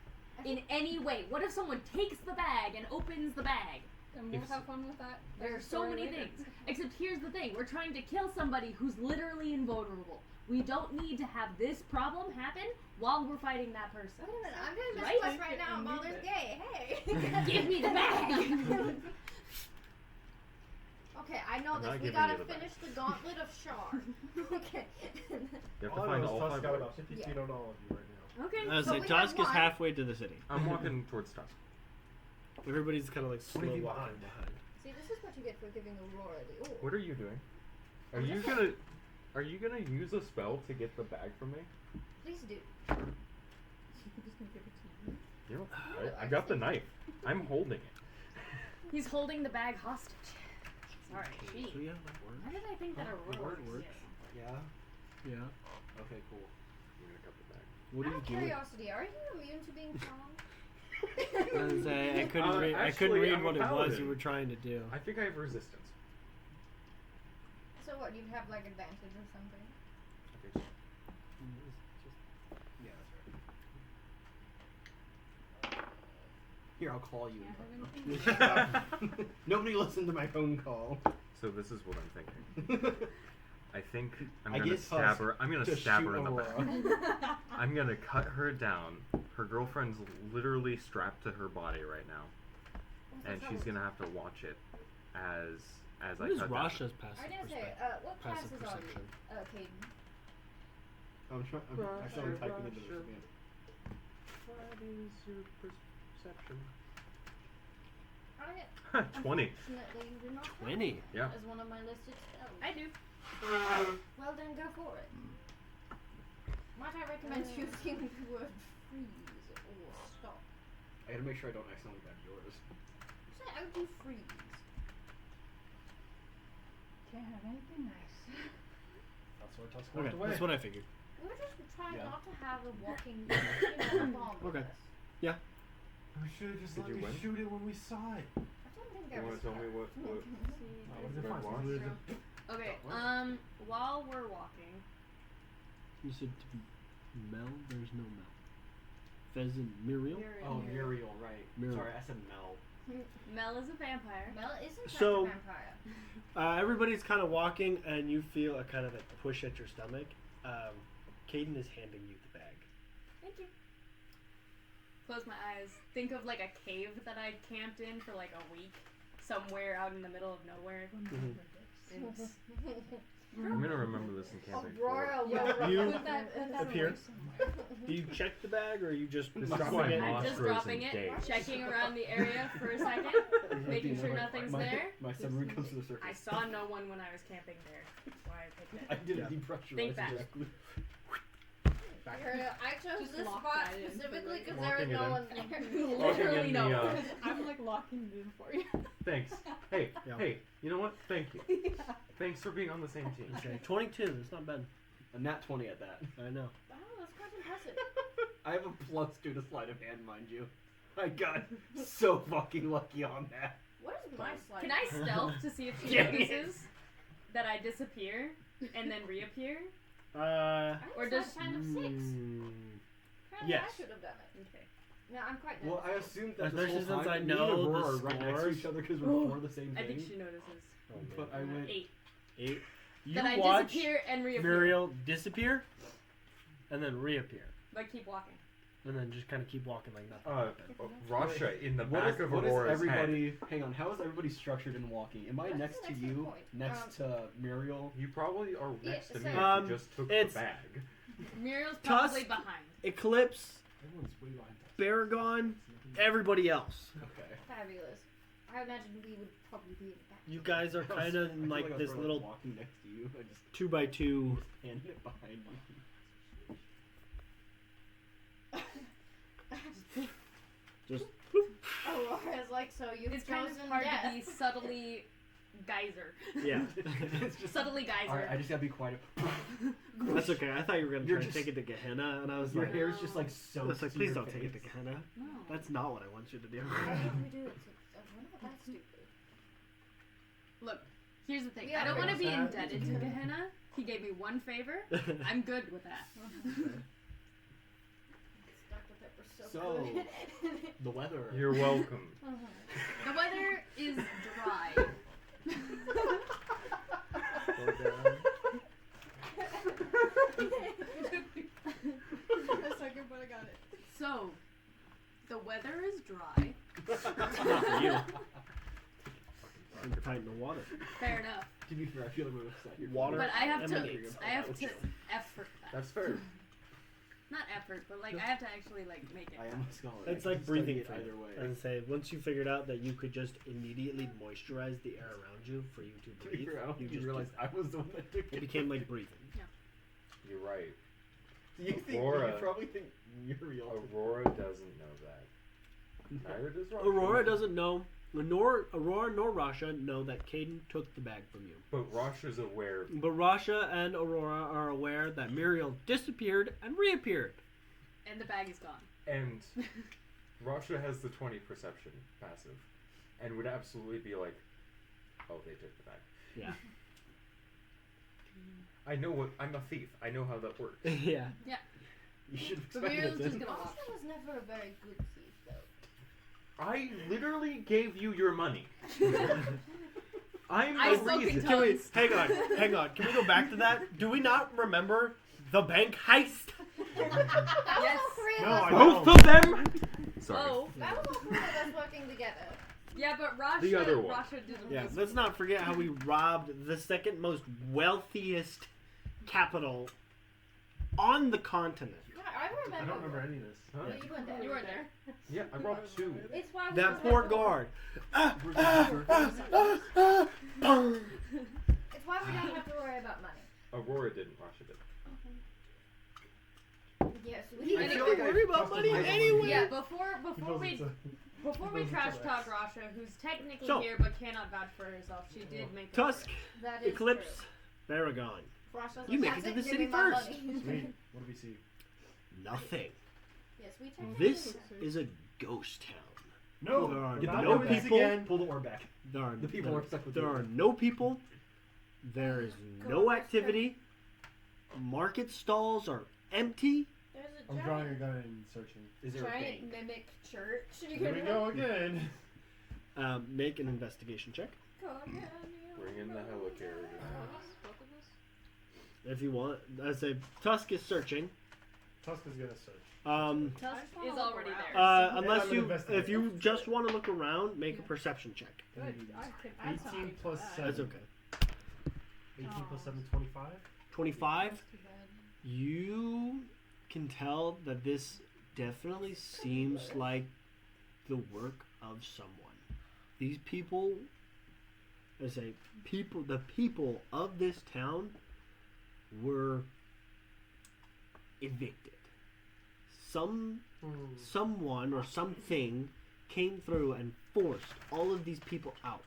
in any way? What if someone takes the bag and opens the bag? And we'll If- have fun with that. There are There's a so story many later. things. Except here's the thing. We're trying to kill somebody who's literally invulnerable. We don't need to have this problem happen while we're fighting that person. Wait a minute, I'm doing this Right? quest right now and Need Balder's it. gay. Hey! Give me the bag! Okay, I know I'm not this. We giving gotta you the bag. finish the gauntlet of Shard. Okay. You have All to I find know all is 5 Tusk got about items. 50 Yeah. feet on all of you right now. Okay. I was So like, we have Tusk is one. halfway to the city. I'm walking towards Tusk. Everybody's kind of like slow 20 feet walking behind. behind. See, this is what you get for giving Aurora the orb. What are you doing? Are I'm you just gonna Are you gonna use a spell to get the bag from me? Please do. I'm just gonna give it to you. You know, I got the knife. I'm holding it. He's holding the bag hostage. Sorry, So she. yeah, that Why works. did I think that Oh, Aurora word works. Yeah. Yeah. Okay, cool. I'm gonna cut the bag. What are Out you of doing? curiosity, are you immune to being strong? I was say, I couldn't read. I couldn't actually, read I'm a what it was paladin. you were trying to do. I think I have resistance. So what? You'd have like advantage or something? I think so. Yeah, that's right. Here, I'll call you. Can't have anything. Nobody listened to my phone call. So this is what I'm thinking. I think I'm I gonna get stab Tusk her. I'm gonna to stab shoot her in the back. Aurora. I'm gonna cut her down. Her girlfriend's literally strapped to her body right now, and she's gonna have to watch it as I What is cut down. Rasha's passive I didn't say. perspective? What class Passive is on perception. you? Caden. I started typing into the command. What is your perception? I 20. unfortunately do not have 20. Yeah. as one of my listed spells. I do. Well then, go for it. Might I recommend using the word freeze or stop? I gotta make sure I don't accidentally grab yours. Say, I would do freeze. Can't have anything nice. That's why Tusk Okay, walked away. that's what I figured. We're just trying Yeah. not to have a walking bomb with Okay. us. We should have just Did let you me win? shoot it when we saw it. I don't think You there wanna was tell me what? Oh, what did it find? What? What is it? Okay, What? while we're walking, You said Mel? There's no Mel. Pheasant Muriel? Oh, Muriel, right. Muriel. Sorry, I said Mel. Mel is a vampire. Mel is in fact So- a vampire. Everybody's kind of walking, and you feel a kind of a push at your stomach. Caden is handing you the bag. Thank you. Close my eyes. Think of like a cave that I camped in for like a week, somewhere out in the middle of nowhere. And I'm gonna remember this in campaign 4. Aurora Yeah. will You Put that appear. away somewhere. Do you check the bag, or are you just This is dropping why it? Moss I'm just grows dropping in it, days. checking around the area for a second, making sure nothing's there. My submarine comes to the surface. I saw no one when I was camping there. That's why I picked I it. did Yeah. a depressurize Think back. directly. I chose Just this lock spot that in for specifically later. because there is Locking it no in. one there. Locking Literally in no the, one. I'm like locking it in for you. Thanks. Hey, Yeah. hey, you know what? Thank you. Yeah. Thanks for being on the same team. Okay, 22. That's not bad. A nat 20 at that. I know. Wow, that's quite impressive. I have a +2 to sleight of hand, mind you. I got so fucking lucky on that. What is my slide? Can I stealth to see if she Dang it. notices that I disappear and then reappear? I Or or does- does kind of 6. Apparently yes. I should have done it. Okay. No, I'm quite Well, I nervous. assumed that Especially this whole since time I me and know Aurora the are right next to scores. each other because we're for the same I thing. think she notices. But I went. 8. 8. You Then I watch disappear and reappear. Muriel disappear, and then reappear, But keep walking. and then just kind of keep walking like nothing happened. Rasha in the What back is, of what is Aurora's head. everybody? Hang on. How is everybody structured in walking? Am I That's next an to excellent you? point. Next to Muriel? You probably are Yeah, next to me so- if Um, you just took it's- the bag. Muriel's Tusk- probably behind. Eclipse, Everyone's way behind us. Baragon, everybody else. Okay. Fabulous. I imagine we would probably be in the back. You guys are kind of in I like feel this I was little walking next to you. I just 2x2. handed it behind you. Just Aurora's like, so you've It's kind chosen of hard death. to be subtly geyser. Yeah. It's just Subtly geyser. Alright, I just gotta be quiet. That's okay. I thought you were gonna You're try to just- take it to Gehenna, and I was Your like, hair's just like so. I was like, please don't take it to Gehenna. No. That's not what I want you to do. Why don't we do it? We're not that stupid. Look, here's the thing. Yeah, I don't want to be what's that? indebted to Gehenna. He gave me one favor. I'm good with that. Dr. Pepper's so So- good. The weather. You're welcome. The weather is dry. A second, but I got it. So, the weather is dry. Not for you. You're fighting the water. Fair enough. To be fair, I feel like we're upset here. Water But I have to emanates. effort that. That's fair. Not effort, but like I have to actually like make it. I am a scholar. It's I like can study breathing it for either you. way. And say, once you figured out that you could just immediately moisturize the air around you for you to To be breathe, fair, I don't you think you just realized did I was the one that took that. It it. became like breathing. You're right. You think Aurora. you probably think Muriel. Aurora doesn't know that. Neither does Rasha. Aurora doesn't know, nor Aurora nor Rasha know that Caden took the bag from you. But Rasha's aware. But Rasha and Aurora are aware that Muriel disappeared and reappeared. And the bag is gone. And Rasha has the 20 perception passive. And would absolutely be like, oh, they took the bag. Yeah. I know what. I'm a thief. I know how that works. Yeah. You should But expect Muriel's it. just gonna Austin walk. was never a very good thief, though. I literally gave you your money. I'm I the spoke in reason. Can we, tongues. hang on. Can we go back to that? Do we not remember the bank heist? Yes. No, I Both don't. of them. Sorry. Oh. That was all three of us working together. Yeah, but Rasha, The other one. Rasha didn't. Yeah, listen. let's not forget how we robbed the second most wealthiest capital on the continent. Yeah, I remember. I don't remember any of this. Huh? Yeah, you weren't there. You weren't there. Yeah, I brought two. It's why we That was poor never- guard. It's why we don't have to worry about money. Aurora didn't. Rasha did. Yes, we I did. feel Don't worry about money anyway. Yeah, before He we doesn't trash tell talk us. Rasha, who's technically So- here but cannot vouch for herself, she did make it Tusk, work. That is Eclipse, true. Baragon. Frostal's You like, make it "That's to the give city me my first." money." Sweet. What do we see? Nothing. Yes, we technically This did. is a ghost town. No. There are Get the no orb back. people. Again. Pull the orb back. There are, The people there, are stuck with there the are orb. no people. There is no activity. Market stalls are empty. There's a I'm drawing a giant, gun and searching. Is there a giant bank? mimic church. Here we go again. Make an investigation check Bring in the helicarrier. if you want. I say Tusk is searching. Tusk is gonna search. Tusk is already there. Unless I'm an you, investigator. if you just want to look around, make a perception check. Good. I could add 18 something plus to that. 7. That's okay. 18 plus 7, 25. 25. That's too bad. You can tell that this definitely seems like the work of someone. These people, I say, the people of this town were evicted. Someone or something came through and forced all of these people out.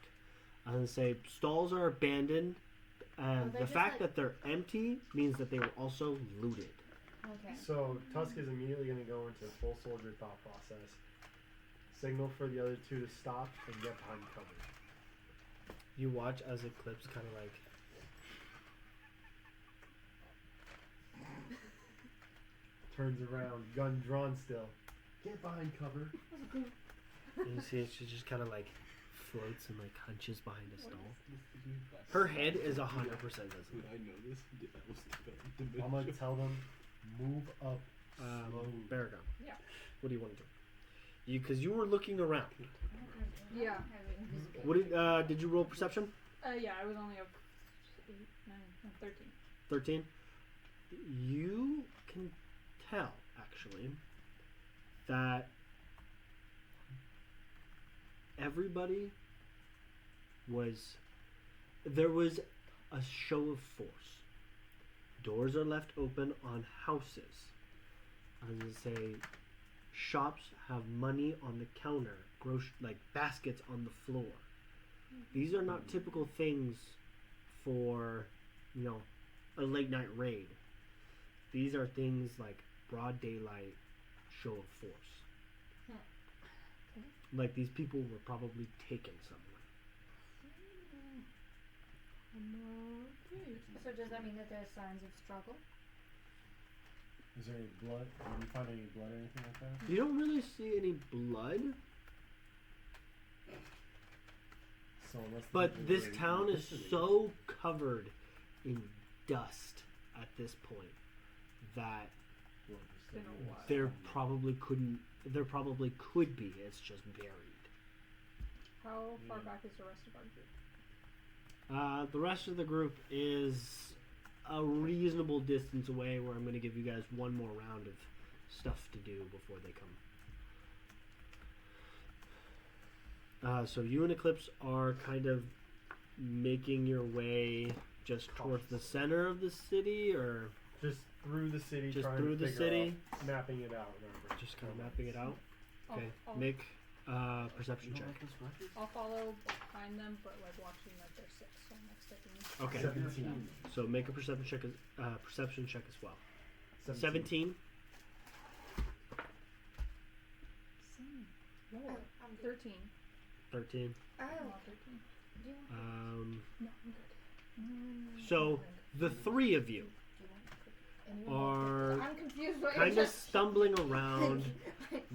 And say stalls are abandoned, and they're the just fact like- that they're empty means that they were also looted. Okay. So Tusk is immediately going to go into full soldier thought process. Signal for the other two to stop and get behind cover. You watch as Eclipse kind of like Turns around, gun drawn still. Get behind cover. and you see she just kind of like floats and like hunches behind a stall. Her head is 100% visible. I know this? I'm going to tell them, move up. Baragon. Yeah. What do you want to do? Because you were looking around. Yeah. What did you roll perception? Yeah, I was only up 8, 9, no, 13. 13. You can tell actually that everybody there was a show of force. Doors are left open on houses. I was gonna say shops have money on the counter, like baskets on the floor. These are not typical things for, a late night raid. These are things like broad daylight show of force. Like these people were probably taken somewhere. So does that mean that there's signs of struggle? Is there any blood? Did you find any blood or anything like that? You don't really see any blood, So unless the but people this were town is listening- so covered in dust at this point that Well, just Been a like- while. there probably could be. It's just buried. How far back is the rest of our group? The rest of the group is a reasonable distance away, where I'm going to give you guys one more round of stuff to do before they come. So you and Eclipse are kind of making your way just towards the center of the city, or Just through the city, Just trying through to the figure city? out, mapping it out. Whatever. just kind of mapping it out. Okay, I'll, make a perception check. I'll follow behind them, but like watching like they're sick, so I'm like stepping. Okay, 17. so make a perception check as well. 17. No, I'm 13. 13. Oh, Not 13. do you want No, I'm good. So the three of you are I'm confused. What kind you're of stumbling around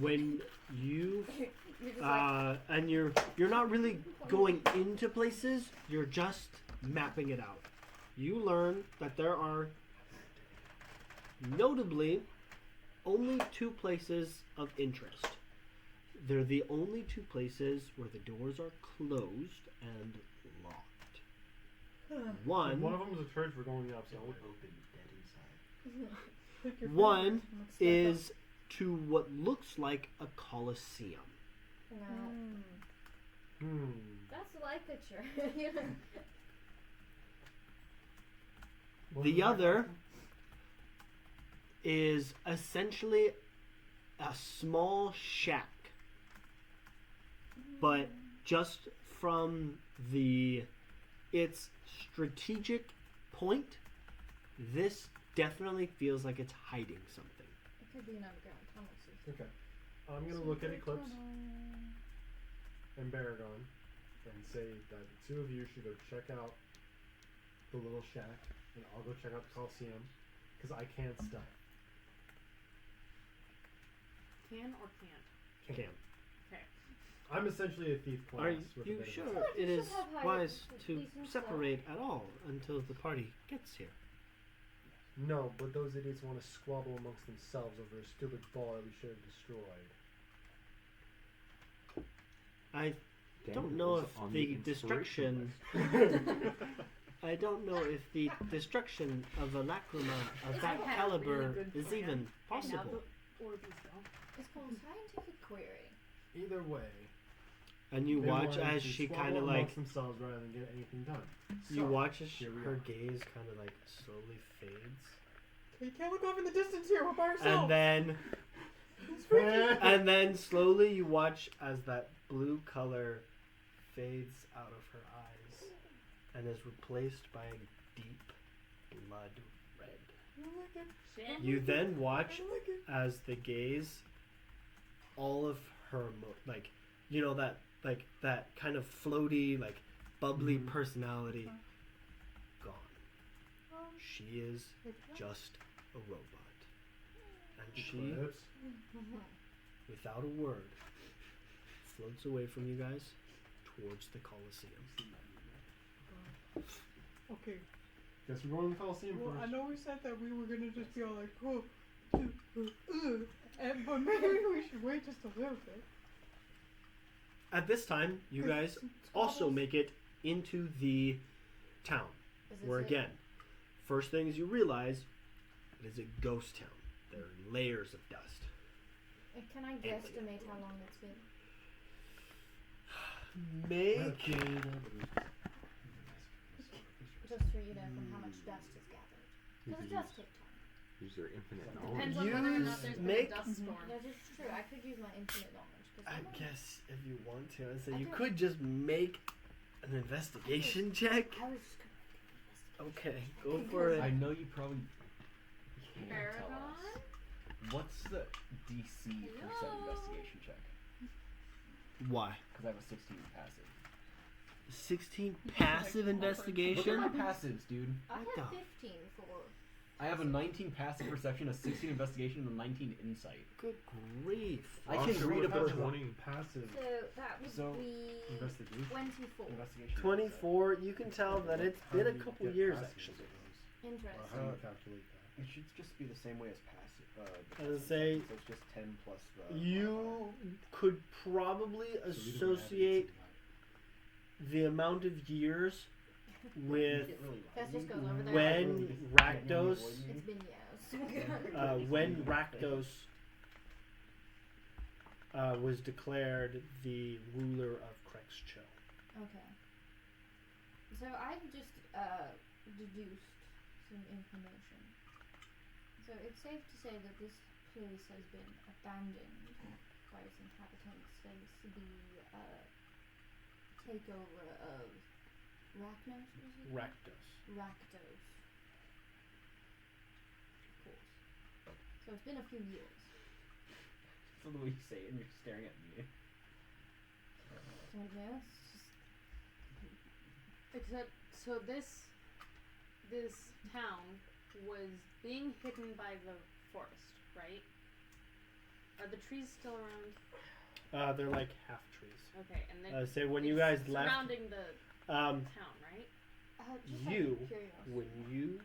when you You're just like, and you're not really going into places, you're just mapping it out. You learn that there are notably only 2 places of interest. They're the only 2 places where the doors are closed and locked. One of them is a church. We're going up. So One is to what looks like a coliseum. no, that's like a church. The other is essentially a small shack, but just from its strategic point, this definitely feels like it's hiding something. It could be an underground tunnel system. Okay. I'm gonna look at Eclipse and Baragon and say that the 2 of you should go check out the little shack, and I'll go check out the Coliseum because I can't stuff. Can or can't? Cam, Okay. I'm essentially a thief class. are with a you bit of sure a- it You is should have hired wise to decent staff. separate at all until the party gets here? No, but those idiots want to squabble amongst themselves over a stupid ball that we should have destroyed. I Damn, don't it know was if on the inspiration destruction. I don't know if the destruction of a lacrima of It's that like a caliber really good is plan. even And now possible. the Orbeez don't. It's called scientific query. Either way, And you they watch wanted as to she squabble kind of amongst like themselves rather than get anything done. you So, watch as here we her are. gaze kind of like slowly fades, We can't look off in the distance here. We're by and ourselves. then It's freaky. and then slowly you watch as that blue color fades out of her eyes and is replaced by a deep blood red. I don't like it. Shit. You then watch I don't like it. as the gaze, all of her like, that kind of floaty, like bubbly Mhm. personality gone. She is just a robot, and she, Eclipse. without a word, floats away from you guys towards the Colosseum. Okay. Guess we're going to the Coliseum Well, first. I know we said that we were gonna just be all like, oh, but maybe we should wait just a little bit. At this time, you guys also make it into the town, Is this where it? again, first thing is you realize it is a ghost town. There are layers of dust. Can I guesstimate how long it's been? Make Just for you to from how much dust is gathered. Because it does take time. Use their infinite Depends knowledge. on whether or Use- not there's been make- a dust storm. That is true. I could use my infinite knowledge. 'cause I I'm a- guess if you want to, so I you don't- could just make An investigation check? I was just gonna Okay, go for it. I know you probably can't tell Paragon? us. What's the DC for said investigation check? Why? Because I have a 16 passive. 16 passive Look at investigation? my passives, dude. I What have the- 15 for. I have a 19 passive perception, a 16 investigation, and a 19 insight. Good grief. I can Roger read would have about 20 passive So that would So, be investigation. 24. Investigation. 24, you can tell that it's How been do a you couple get years passives actually. of those? Or Interesting. how do you calculate that? It should just be the same way as passive. I was say so it's just 10 plus the. you could probably So we didn't add associate it the amount of years with That just goes over there. when Rakdos It's been years. when Rakdos was declared the ruler of Krexcho. Okay. So I've just deduced some information. So it's safe to say that this place has been abandoned by its inhabitants since the takeover of Raknos, was it? Rakdos. Rakdos. Of course. So it's been a few years. So the way you say it, and you're staring at me. Don't know. It's just Except, so this town was being hidden by the forest, right? Are the trees still around? They're like half trees. Okay, and then Say when you it's guys left, surrounding the town, right? just you, out of curiosity. when you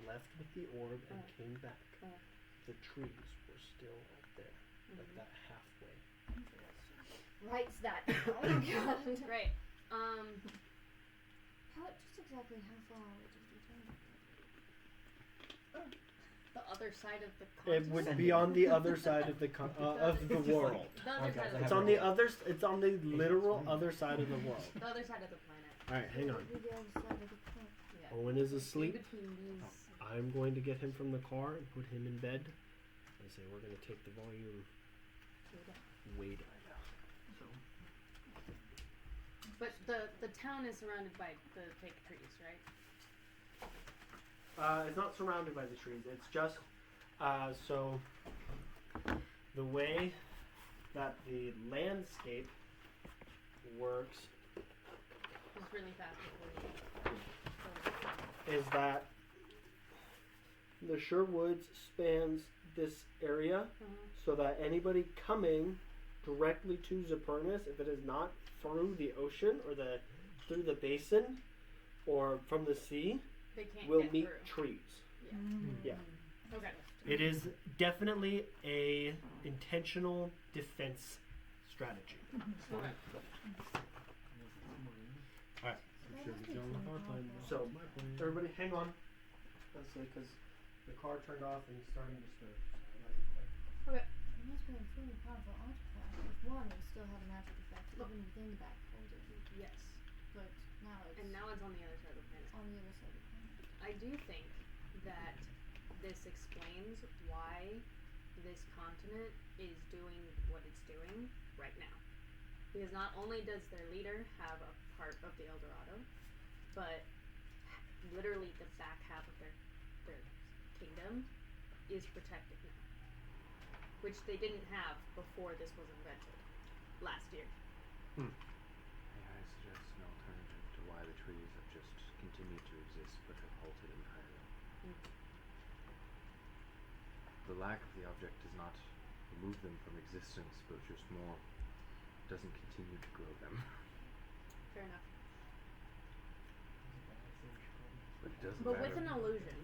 left with the orb and came back, Uh. the trees were still out there, like Mhm. that halfway. Writes that down. Oh my god. Right. How just exactly how far away did you turn? The other side of the It continent. would be on the other side of the of the world. The other Okay, side of I the It's on the other. It's on the literal other side of the world. The other side of the planet. All right, hang on. Would be the other side of the planet. Yeah. Owen is In asleep. between these. I'm going to get him from the car and put him in bed. I say we're going to take the volume way down. But the town is surrounded by the fake trees, right? It's not surrounded by the trees. It's just so the way that the landscape works Just really fast before you. is that the Sherwoods spans this area, so that anybody coming directly to Zapernus, if it is not through the ocean or through the basin or from the sea, They can't will get meet through. trees. Yeah. Yeah. Okay. It is definitely a intentional defense strategy. Okay. Should be going with our plan. So, My plan. everybody, hang on. Let's see, because the car turned off and he's starting to stir. It must be a truly powerful artifact. If one would still have a magic effect even within the back holding. Yes. But now it's And now it's on the other side of the planet. on the other side of the planet. I do think that this explains why this continent is doing what it's doing right now. Because not only does their leader have a part of the El Dorado, but literally the back half of their kingdom is protected now. Which they didn't have before this was invented last year. May I suggest an alternative to why the trees have just continued to exist but have halted entirely? The lack of the object does not remove them from existence, but just more doesn't continue to grow them. Fair enough. But it doesn't But matter. with an illusion.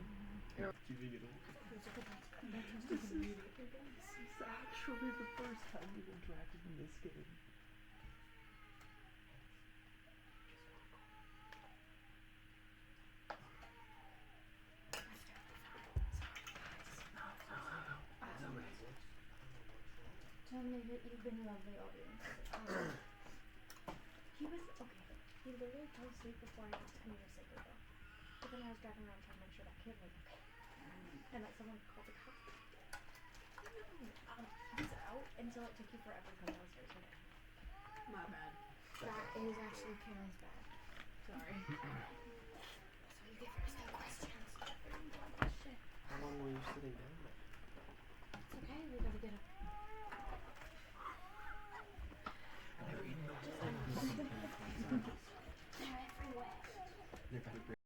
This is actually the first time we've interacted in this game. Tell me that you've been a lovely audience. He was okay. He literally fell asleep before I asked him to sleep ago. But then I was driving around trying to make sure that kid was okay. And that someone called the cops. He's out until it took you forever to come downstairs. Okay. My bad. That is actually Karen's bad. Sorry. How long were you sitting down there? It's okay, we gotta get up. Never eaten those. They're everywhere. They're better.